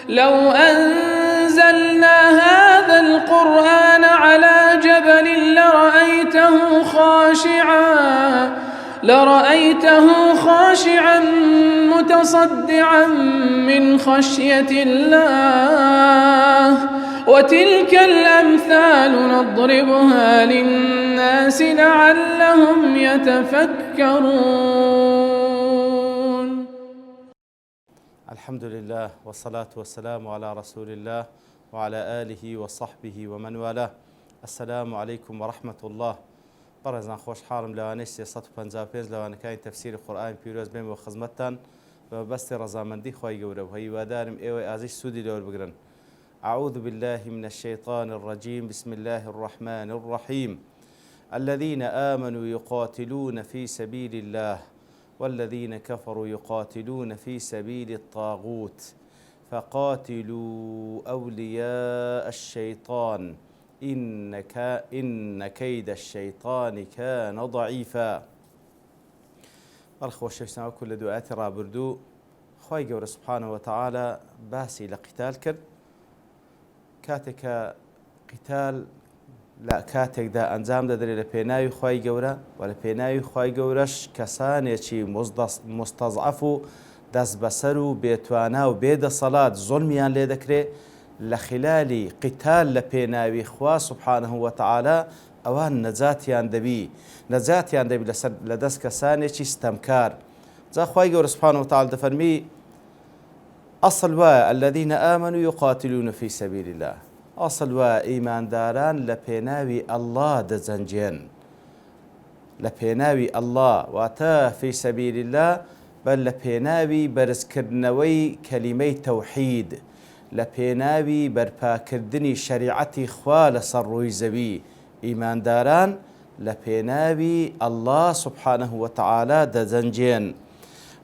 لو أنزلنا هذا القرآن على جبل لرأيته خاشعا متصدعا من خشية الله وتلك الأمثال نضربها للناس لعلهم يتفكرون. الحمد لله والصلاة والسلام على رسول الله وعلى آله وصحبه ومن والاه. السلام عليكم ورحمة الله. بەڕێزان خۆشحاڵم لەوانەی 355 لەوانەکانی تەفسیری قورئانی پیرۆز بێم بۆ خزمەتتان بە بەستی ڕەزامەندی خی گەورە و هیوادارم ئێوەی ئازیز سوودی لەوە بگرن. أعوذ بالله من الشيطان الرجيم. بسم الله الرحمن الرحيم. الذين آمنوا يقاتلون في سبيل الله والذين كفروا يقاتلون في سبيل الطاغوت فقاتلوا أولياء الشيطان إن كيد الشيطان كان ضعيفا. بەڵخۆشەویستان وەکو لە دوعاتی ڕابردوو خی گەورە سبحانه وتعالى باسی لە قیتال کرد. کاتێکە قیتال لە کاتێکدا ئەنجام دەدرێت لە پێناوی خی گەورە و لە پێناوی خی گەورەش کەسانێکی مستەضعەف و دەست بەسەر و بێتوانە و بێدەسەڵات زۆڵمیان لێ دەکرێت لە خلالی قیتال لە پێناوی خوا سبحانه وتعالى ئەوان نەجاتیان دەبی لە دەست کەسانێکی ستەمکار. جا خی گەورە سبحانه وتعالى دەفەرمی ئەسڵ وایە الذين آمنوا يقاتلون في سبيل الله. ئەسڵ وایە ئیمانداران لە پێناوی ئەڵڵا دەجەنجێن، لە پێناوی ئەڵڵا واتە في سبيل الله بەل لە پێناوی بەرزکردنەوەی کەلیمەی تەوحید، لە پێناوی بەرپاکردنی شەریعەتی خوا لەسەر ڕووی زەوی. ئیمانداران لە پێناوی ئەڵڵا سبحانه وتعالى دەجەنجێن.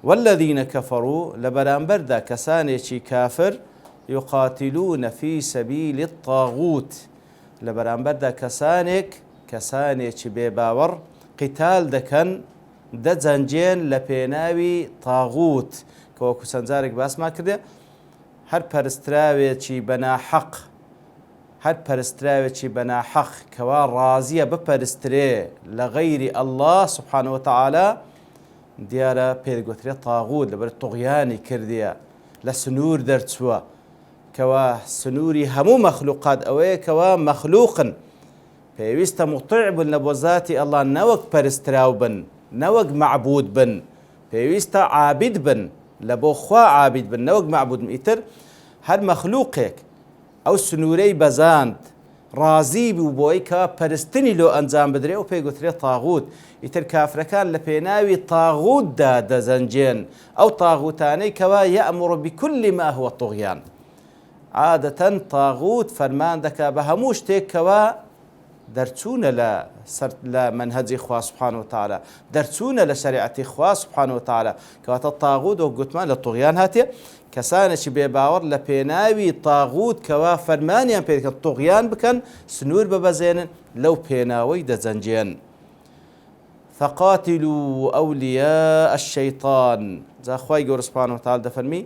والذين كفروا لبرانبردا كسانيشي كافر يقاتلون في سبيل الطاغوت لبرانبردا كسانيشي بباور قتال دكن دەجەنجێن لە پێناوی تاغوت کەوەکو سەنجارێک باسما کردێ هەر پەرستراوێکی بەناحەق کەوا ڕازیە بپەرسترێ لە غەیری ئەڵڵا سبحانه وتعالى دیارە پێدەگوترێت تاغوت لەبەر تۆغیانی کردیە، لە سنوور دەرچووە کەوا سنووری هەموو مەخلوقات ئەوەیە کەوا مەخلوقن پێویستە مطیع بن لە بۆ ذاتی ئەڵڵا نەوەک پەرستراو بن، نەوەک معبود بن، پێویستە عابد بن لە بۆ خوا عابد بن نەوەک معبود بن. ئیتر هەر مەخلوقێک ئەو سنوورەی بەزاند ڕازی بوو بۆی کە پەرستنی لۆ ئەنجام بدرێ و پێگوترێت تاغوت. ئیتر کافرەکان لە پێناوی تاغوتدا دەجەنجێن، ئەو تاغوتانەی کەوا یەئمر بكل ما هو طغیان. عادەتەن تاغوت فەرمان دەکا بە هەموو شتێک کەوا دەرچوونە لە منهەجی خوا سبحانه وتعالى، دەرچوونە لە شەریعەتی خوا سبحانه وتعالى. کەواتە تاغوت وەک گوتمان لە طغیان هاتێ، کەسانێکی بێباوەڕ لە پێناوی تاغوت کەوا فەرمانیان پێ دەکەن طغیان بکەن، سنوور ببەزێنن، لەو پێناوەی دەجەنجێن. فقاتلوا أولياء الشيطان. جا خی گەورە سبحانه وتعالى دەفەرمی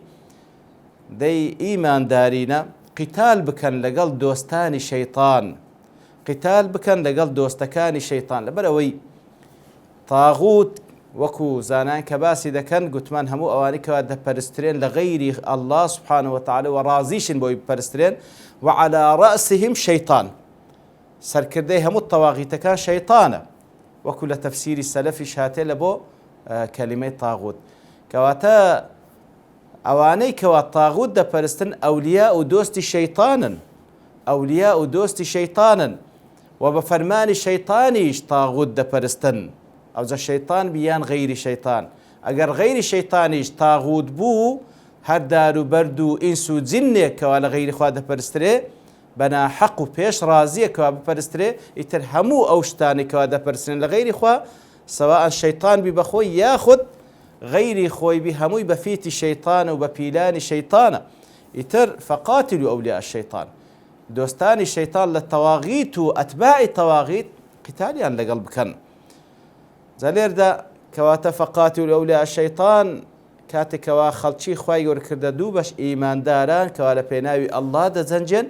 دەی ئیماندارینە قیتال بکەن لەگەڵ دۆستانی شەیطان، قیتال بکەن لەگەڵ دۆستەکانی شەیطان. لەبەرەوەی تاغوت وەکو زانان کە باسی دەکەن گوتمان هەموو ئەوانەی کەوا دەپەرسترێن لە غەیری ئەڵڵا سبحانه وتعالى و ڕازیشن بۆی بپەرسترێن و على رأسهم شەیطان. سەرکردەی هەموو تەواغیتەکان شەیطانە وەکو لە تەفسیری سەلەفیش هاتێ لە بۆ کەلیمەی تاغوت. کەواتە ئەوانەی کەوا تاغوت دەپەرستن ئەولیا و دۆستی شەیطانن، ئەولیا و دۆستی شەیطانن و بە فەرمانی شەیطانیش تاغوت دەپەرستن. ئەوجا شەیطان بیان غەیری شەیطان. ئەگەر غەیری شەیطانیش تاغوت بوو، هەر دار و بەرد و ئینس و جینێک کەوا لە غەیری خوا دەپەرسترێ بەناحەق و پێش ڕازیە کەوا بپەرسترێ، ئیتر هەموو ئەو شتانی کەوا دەپەرسترێن لە غەیری خوا سەواء شەیطان بی بەخۆی یاخود غەیری خۆی بی هەمووی بە فیتی شەیطانە و بە پیلانی شەیطانە. ئیتر فقاتلوا أولياء الشەیطان. دۆستانی شەیطان لە تەواغیت و ئەتباعی تەواغیت قیتالیان لەگەڵ بکەن. زە لێردا کەواتە فقاتلوا أولياء الشەیطان کاتێکەوە خەڵکی خوای گەورە کردە دوو بەش ئیمانداران کەوا لە پێناوی ئەڵڵا دەجەنجێن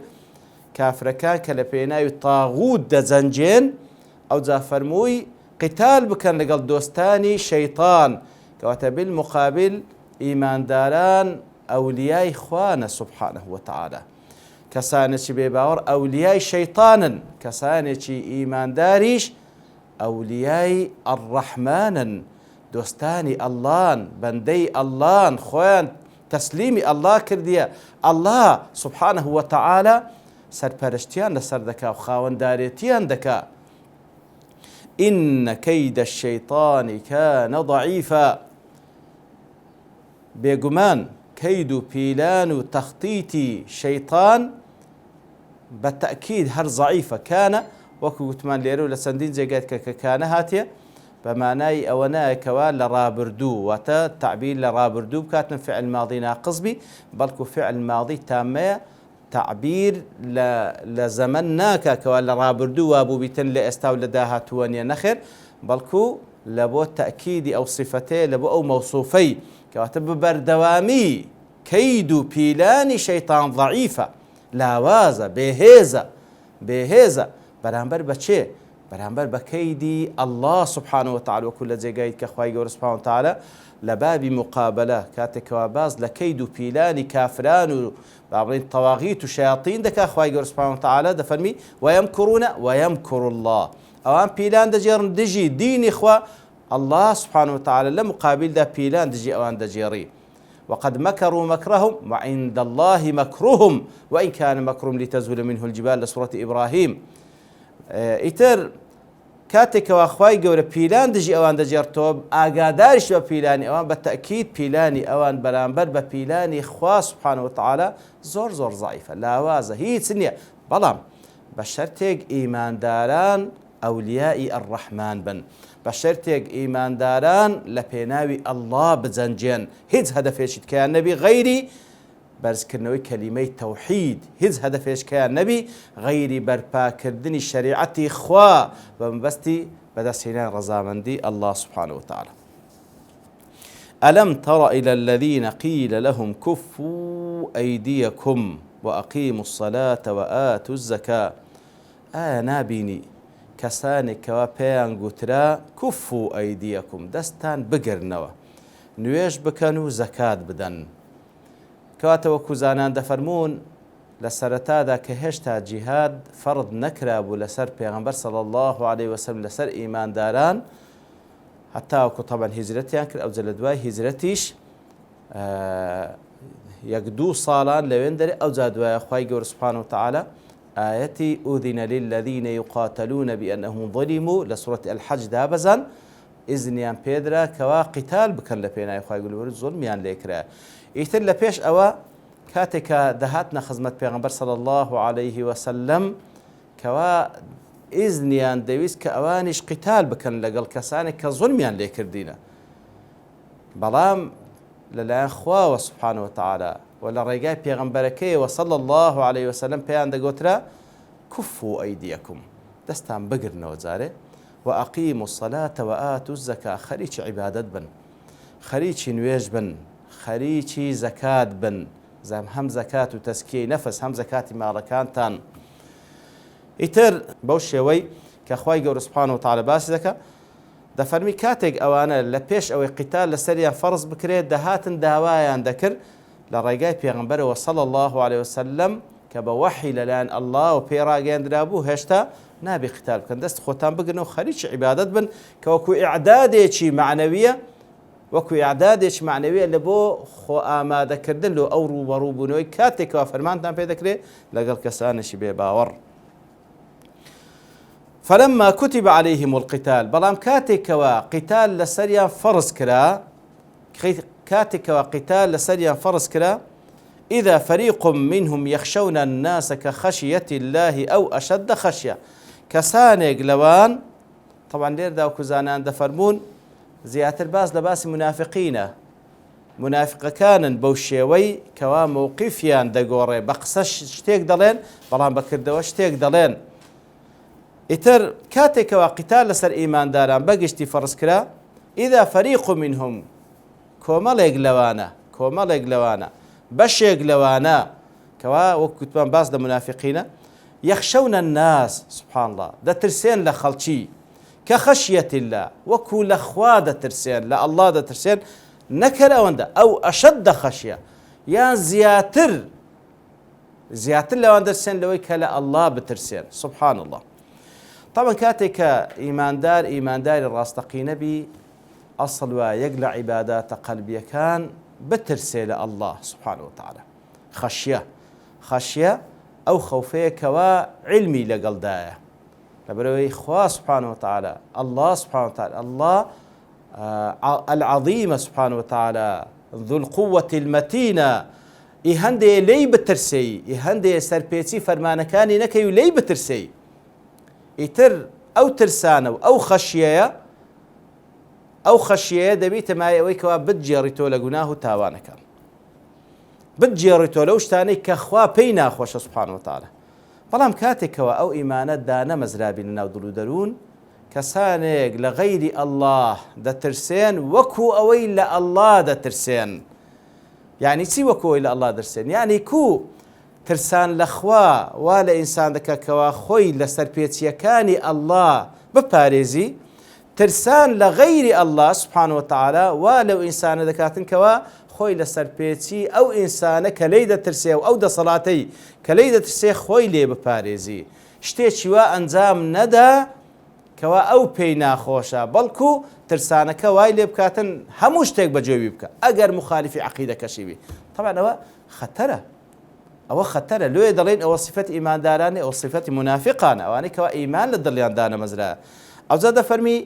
کافرەکان کە لە پێناوی تاغوت دەجەنجێن ئەوجا فەرمووی قیتال بکەن لەگەڵ دۆستانی شەیطان کەواتە بالمقابل ئیمانداران ئەولیای خوانە سبحانه وتعالى کەسانێکی بێباوەڕ ئەولیای شەیطانن کەسانێکی ئیمانداریش ئەولیای ئەڕەحمانن دۆستانی ئەڵڵان بەندەی ئەڵڵان خۆیان تەسلیمی ئەڵڵا کردیە ئەڵڵا سبحانه وتعالى سەرپەرشتیان لەسەر دەکا و خاوەندارێتیان دەکا إن كيد الشيطان كان ضعيفا بێگومان کەید و پیلان و تەختیتی شەیطان بەتەئکید هەر ضعیفە کانە وەکو گوتمان لێرە و لە چەندین جێگات کە کانە هاتیە بە مانای ئەوە نایەکەوە لە ڕابردوو واتە تعبیر لە ڕابردوو بکاتن فعل ماضی ناقصبی بەڵکو فعل ماضی تامەیە تعبیر لە زەمەن ناکەکەوە لە ڕابردوو وابوو بیتن لە ئێستا و لە داهاتووە نیە نەخێر بەڵکو لە بۆ تەئکیدی ئەو صفەتەیە لە بۆ ئەو مەوسوفەی کەواتە ببەردەوامی کەید و پیلانی شەیطان ضعیفە لاوازە بێهێزە بەرامبەر بە چێ بەرامبەر بە کەیدی ئەڵڵا سبحانه وتعالى وەکو لە جێگایت کە خوای گەورە سبحانه وتعالى لە بابی مقابلە کاتێکەوە باز لە کەید و پیلانی کافران و بابڵین تەواغیت و شەیاطین دەکا خوای گەورە سبحانه وتعالى دەفەرمی وەیەمکوڕونە وەیەمکوڕ الله ئەوان پیلان دەجێڕن دژی دینی خوا الله سبحانه وتعالى لە مقابلدا پیلان دژی ئەوان دەجێڕی وقد مكروا مكرهم وعند الله مكرهم وإن كان مكرهم لتزول منه الجبال لسورة إبراهيم ئیتر کاتێکەوە خوای گەورە پیلان دژی ئەوان دەجێڕتەوە ئاگاداریش بە پیلانی ئەوان بە تەئکید پیلانی ئەوان بەرامبەر بە پیلانی خوا سبحانه وتعالى زۆر ضعیفە لاوازە هیچ نییە بەڵام بە شەرتێک ئیمانداران ئەولیای ئەڕەحمان بن بە شەرتێک ئیمانداران لە پێناوی ئەڵڵا بجەنجێن هیچ هەدەفێکی تکایان نەبی غەیری بەرزکردنەوەی کەلیمەی تەوحید هیچ هەدەفێشکیان نەبی غەیری بەرپاکردنی شەریعەتی خوا بە مەبەستی بەدەستهێنانی ڕەزامەندی ئەڵڵا سبحانه وتعالى ألم تر إلى الذين قيل لهم كفوا أيديكم وأقيموا الصلاة وآتوا الزكاة نابینی کەسانێکەوە پێیان گوترا کوفوا ئەیدیەکم دەستان بگرنەوە نوێژ بکەن و زەکات بدەن کەواتە وەکو زانان دەفەرمون لە سەرەتادا کە هێشتا جیهاد فەرض نەکرابوو لەسەر پێغەمبەر صلی الله عليه وسلم لەسەر ئیمانداران هەتا وەکو طبعا هیجرەتیان کرد ئەوجا لە دوای هیجرەتیش یەک دوو ساڵان لەوێن دەرێ ئەوجا دوایە خوای گەورە سبحانه وتعالى آيتي أذن للذين يقاتلون بأنهم ظلموا لسورة الحج دابزان إذنيان بيدرا كوا قتال بكن لبينا يخوي يقولوا ظلميان ليكرا يتر لبيش أوا كاتك دهاتنا خدمة پیغمبر صلى الله عليه وسلم كوا إذنيان دويس كأوانش قتال بكن لقل كسانك كظلميان ليكردينا بلام للا خوا سبحانه وتعالى ولا ڕێگای پێغەمبەرەکەی وصلى الله عليه وسلم پێیان دەگوترا كفوا أيديكم دەستان بگرنەوە جارێ وأقيموا الصلاة وآتوا الزكاة خەریکی عیبادەت بن خەریکی نوێژ بن خەریکی زەکات بن هەم زەکات و تەزکیەی نەفس هەم زەکاتی ماڵەکانتان ئیتر بەو شێوەی کە خوای گەورە سبحانه وتعالى باسی دەکا دەفەرمی کاتێک ئەوانە لە پێش ئەوەی قیتال لەسەریان فەرز بکرێت دەهاتن داوایان دەکرد لە ڕێگای پێغەمبەرەوە صلی الله عليه وسلم کە بە وەحی لەلایەن ئەڵڵا و پێڕاگەیاندرا بوو هێشتا نابێ قیتال بکەن دەست خۆتان بگرن و خەریکی عیبادەت بن کە وەکو ئیعدادێکی معنەویە لە بۆ خۆ ئامادەکردن لە ئەو ڕوبەڕووبوونەوەی کاتێکەوە فەرمانتان پێ دەکرێت لەگەڵ کەسانێکی بێباوەڕ فلما كتب عليهم القتال بەڵام کاتێکەوە قیتال لەسەریان فەرز کرا كاتك وقتال لسريا فرس كلا إذا فريق منهم يخشون الناس كخشية الله أو أشد خشية كسانق لوان طبعا لير داو كزانان دفرمون زيادة الباس لباس منافق كان بوشيوي كوا موقفيان دقوري بقصش شتيك دلين بلان بكردوا شتيك دلين إتر كاتك وقتال لسر إيمان داران بقشتي فرس كلا إذا فريق منهم کۆمەڵێک لەوانە بەشێک لەوانە کەوا وەک گوتمان باس لە منافقینە یەخشەونە الناس سبحان الله دەترسێن لە خەڵکی کە خەشیەت الله وەکو لە خوا دەترسێن لە ئەڵڵا دەترسێن نەکەر ئەوەندە ئەو ئەشەد خەشیە یان زیاتر لەوان دەرسێن لەوەی کە لە ئەڵڵا بترسێن سبحان الله. طبعا کاتێک کە ئیمانداری ڕاستەقینە بی ئەسڵ وە یەک لە عیباداتە قەلبیەکان بترسێ لە ئەڵڵا سبحانه وتعالى. خەشیە ئەو خەوفەیەکەوە علمی لەگەڵدایە لەبەرەوەی خوا سبحانه وتعالى الله سبحانه وتعالى الله العظيم سبحانه وتعالى ذو القوة المتينة هەندێ لێی بترسەی هەندێ سەرپێچی فەرمانەکانی نەکەی و لێی بترسەی ئیتر ئەو ترسانە و ئەو خەشیەیە دەبیتە مای ئەوەی کەوا بتجێڕیتۆ لە گوناه و تاوانەکان بتجێڕیتۆ لەو شتانەی کە خوا پێی ناخۆشە سبحانه وتعالى. بەڵام کاتێکەوە ئەو ئیمانە دانەمەزرابی لە ناو دڵ و دەروون کەسانێک لە غەیری ئەڵڵاه دەترسێن وەکو ئەوەی لە ئەڵڵا دەترسێن. یعنی چی وەکو ئەوەی لە ئەڵڵا دەترسێن؟ یعنی ترسان لە خوا وا لە ئینسان دەکەکەوە خۆی لە سەرپێچیەکانی ئەڵڵا بپارێزی، ترسان لە غەیری ئەڵڵا سبحانه وتعالى وا لەو ئینسانە دەکاتن کەوە خۆی لە سەرپێچی ئەو ئینسانە کە لێی دەترسێ و ئەو دەسەڵاتەی کە لێی دەترسێ خۆی لێ بپارێزی، شتێکی وا ئەنجام نەدا کەوا ئەو پێی ناخۆشە، بەڵکو ترسانەکە وای لێ بکاتن هەموو شتێک بەجێوی بکە ئەگەر مخالفی عەقیدەکەشی بی. طبعا ئەوە خەتەرە لێ دەڵێن ئەوە صفەتی ئیماندارانە، ئەوە صفەتی منافقانە، ئەوانەی کەوا ئیمان لە دڵیان دانەمەزرایە. ئەوجا دەفەرمی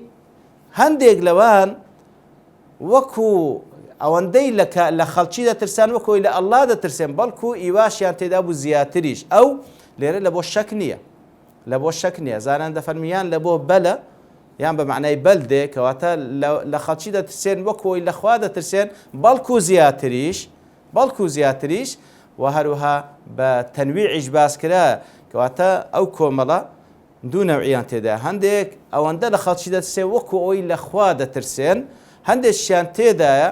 هەندێک لەوان وەکو ئەوەندەی لە خەڵکی دەترسان وەکۆی لە ئەڵڵا دەترسێن، بەڵکو ئیواشیان تێدا بوو زیاتریش. ئەو لێرە لە بۆ شەک نییە زانان دەفەرمیان لە بۆ بەلە یان بە معنای بەل دێ کەواتە لە خەڵکی دەترسێن وەکۆی لە خوا دەترسێن بەڵکو زیاتریش و هەروها بە تەنویعیش باس کرا کەواتە ئەو کۆمەڵە دوو نەوعیان تێدا، هەندێک ئەوەندە لە خەڵکی دەترسێن وەکو ئەوی لە خوا دەترسێن، هەندێکیان تێدایە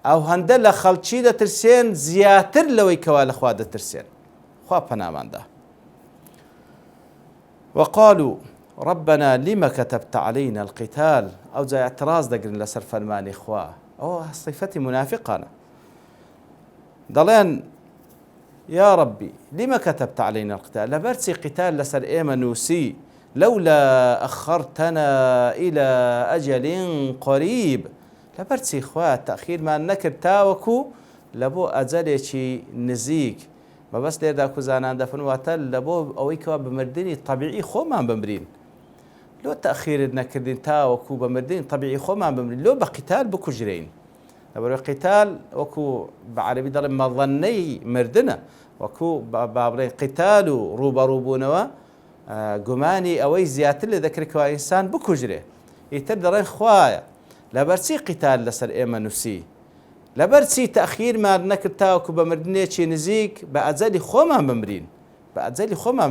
ئەو هەندە لە خەڵکی دەترسێن زیاتر لەوەی کەوا لە خوا دەترسێن. خوا پەناماندا. وقالوا ربنا لما كتبت علينا القتال أو جاء اعتراض دقرن لسر فرماني خوا أو صفتي منافقنا ضلين يا ربي لما كتبت علينا القتال لبرسي قتال لسر إيما نوسي لولا أخرتنا إلى أجل قريب لبرسي خوا تأخير ما نكر تاوكو لبو أجلي نزيك ما بس لێردا کوزانان دەفەنواتە لە بۆ ئەوەی کەوا بمردنی طبیعی خۆمان بمرین، لۆ تەخیرت نەکردین تاوەکو بمردنی طبیعی خۆمان بمرین، لۆ بە قیتال بکوژرین. لەبەرەوەی قیتال وەکو بە عەرەبی دەڵێن مەظەنەی مردنە، وەکو با بڵێن قیتال و ڕوبەڕووبوونەوە گومانی ئەوەی زیاتر لێ دەکرێت کەوا ئینسان بکوژرێ. ئیتر دەڵێن خوایە لەبەرچی قیتال لەسەر ئێمە نووسی، لەبەرچی تەخیرمان نەکرد تاوەکو بە مردنێکی نزیک بە ئەجەلی خۆمان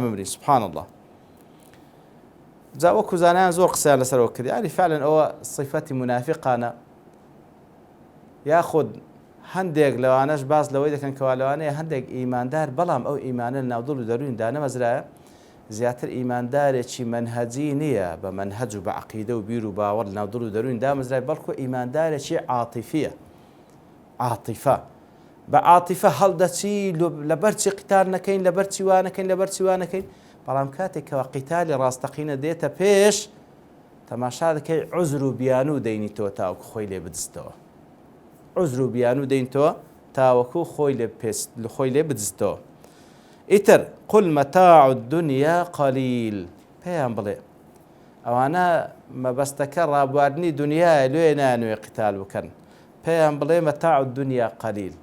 بمرین، سبحان الله. جا وەکو زانایان زۆر قسەیان لەسەرەوە کرد، یعنی فعلا ئەوە صفەتی منافقانە، یاخود هەندێک لەوانەش باز لەوەی دەکەن کەوا لەوانەیە هەندێک ئیماندار بەڵام ئەو ئیمانە لە ناو دڵ و دەروون دانەمەزرایە زیاتر ئیماندارێکی منهەجی نییە بە منهەج و بە عەقیدە و بیر و باوەڕ لە ناو دڵ و دەروون دامەزرای، بەڵکو ئیماندارێکی عاتیفیە، بە عاتیفە هەڵدەچی لەبەرچی قیتال نەکەین، لەبەرچی وانەکەین، بەڵام کاتێکەوە قیتالی ڕاستەقینە دێتە پێش تەماشا دەکەی عوزر و بیانوو دەینیتەوە تاوەکو خۆی لێ بدزتەوە، تاوەکو خۆی لێ بدزتەوە. ئیتر قل متاع الدنيا قليل، پێیان بڵێ ئەوانە مەبەستەکە ڕابواردنی دنیای لێ نانوێ قیتال بکەن، پێیان بڵێ مەتاع الدنيا قليل،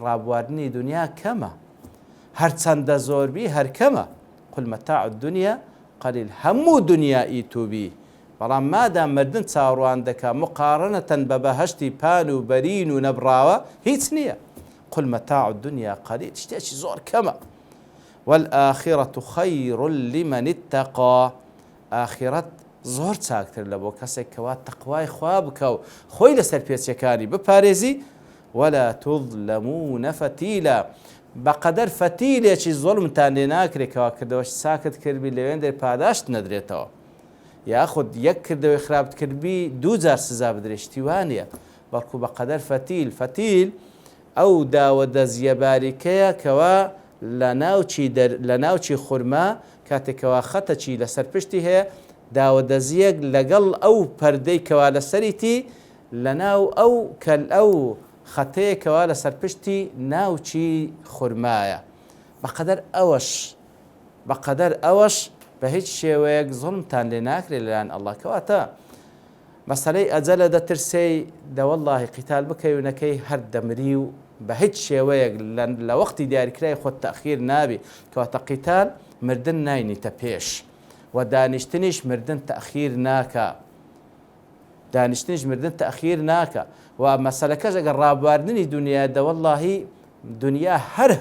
ڕابواردنی دنیا کەمە، هەرچەندە زۆربی هەر کەمە. قل مەتاع الدنيا قليل، هەموو دنیایی توبی، بەڵام مادام مردن چاوەڕوان دەکا مقارنەتەن بە بەهەشتی پان و بەرین و نەبراوە هیچ نییە. قل متاع الدنيا قليل، شتێکی زۆر کەمە. والآخرة خير لمن اتقى، ئاخرەت زۆر چاکتر لە بۆ کەسێک کەوا تەقوای خوا بکە و خۆی لەسەر پێچەکانی بپارێزی ولا تظلمون فتیلا بەقەدەر فەتیلێکی زۆڵمتان لێ ناکرێتەوە کردەوە ساکت کردبی لەوێن دەر پاداشت نەدرێتەوە یاخود یەک کردەوەی خراپت کردبی 2000 سزا بدرێشتی وانە بەڵکو بەقەدەر فەتیل ئەو داوە دەزیە باریکەیە کەوا لە ناوچی خورما کاتێکەوە خەتەچی لەسەر پشتی هەیە داوە دەزیەک لەگەڵ ئەو پەردەی کەوا لەسەریتی لە ناو ئەو کەل ئەو خەتەیەکەوە لەسەر پشتی ناوچی خورمایە بەقەدەر ئەوەش بە هیچ شێوەیەک زڵمتان لێ ناکرێت لەلایەن ئەڵڵا کەواتە مەسەلەی ئەجەلە دەترسەی دەوەڵڵاهی قیتال بکەی و نەکەی هەر دەمری و بە هیچ شێوەیەک لە وەختی دیاریکرای خۆت تەخیر نابی کەواتە قیتال مردن ناینیتە پێش و دانیشتنیش مردن تەخیر ناکە و مەسەلەکەش ئەگەر ڕابواردنی دنیا دەوەڵڵاهی دنیا هەر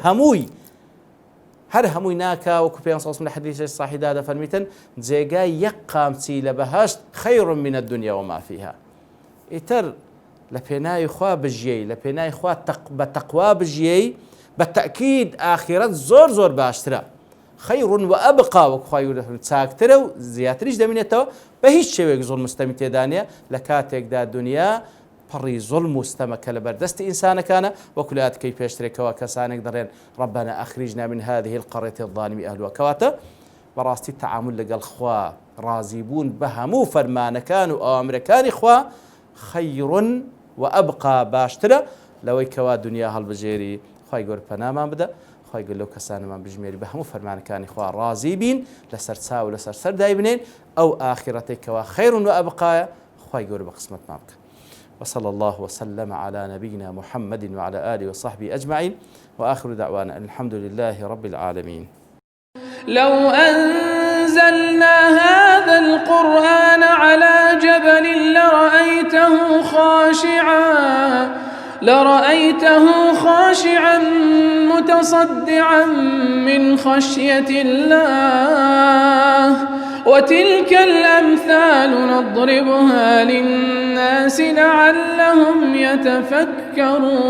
هەمووی ناکە وەکو پێ سەڵسم لە حەدیثی صاحیحدا دەفەرمیتن جێگای یەک قامچی لە بەهەشت خەیڕ من الدنیا وما فيها ئیتر لە پێناوی خوا بژیەی لە پێناوی خوا بە تەقوا بژیەی بە تەئکید ئاخیرەت زۆر باشترە خەیڕ وەئەبقا وەکو خوای چاکترە و زیاتریش دەمێنێتەوە بە هیچ شێوەیەک زوڵم مستەمی تێدا نیە لە کاتێکدا دنیا پڕی زوڵم و ستەمەکە لە بەردەستی ئینسانەکانە وەکو لە ئایەتەکەی پێشترێکەوە کەسانێک دەڕێن ربنا أخرجنا من هذه القرية الظالم أهلها کەواتە بەڕاستی تەعامل لەگەڵ خوا ڕازیبوون بە هەموو فەرمانەکان و ئەوامرەکانی خوا خەیڕ وەئەبقا باشترە لەوەی کەوا دنیا هەڵبژێری خوای گەورە پەنامان بدە خوای گەورە لەو کەسانەمان بژمێری بە هەموو فەرمانەکانی خوا ڕازی بین لەسەر چاو و لەسەر سەر دایبنێن ئەو ئاخرەتێک کەوا خەیڕ وەئەبقایە خوای گەورە بە قسمەتمان بکە وصلى الله وسلم على نبينا محمد وعلى آله وصحبه أجمعين وآخر دعوانا أن الحمد لله رب العالمين لو أنزلنا هذا القرآن على جبل لرأيته خاشعا متصدعا من خشية الله وتلك الأمثال نضربها للناس لعلهم يتفكرون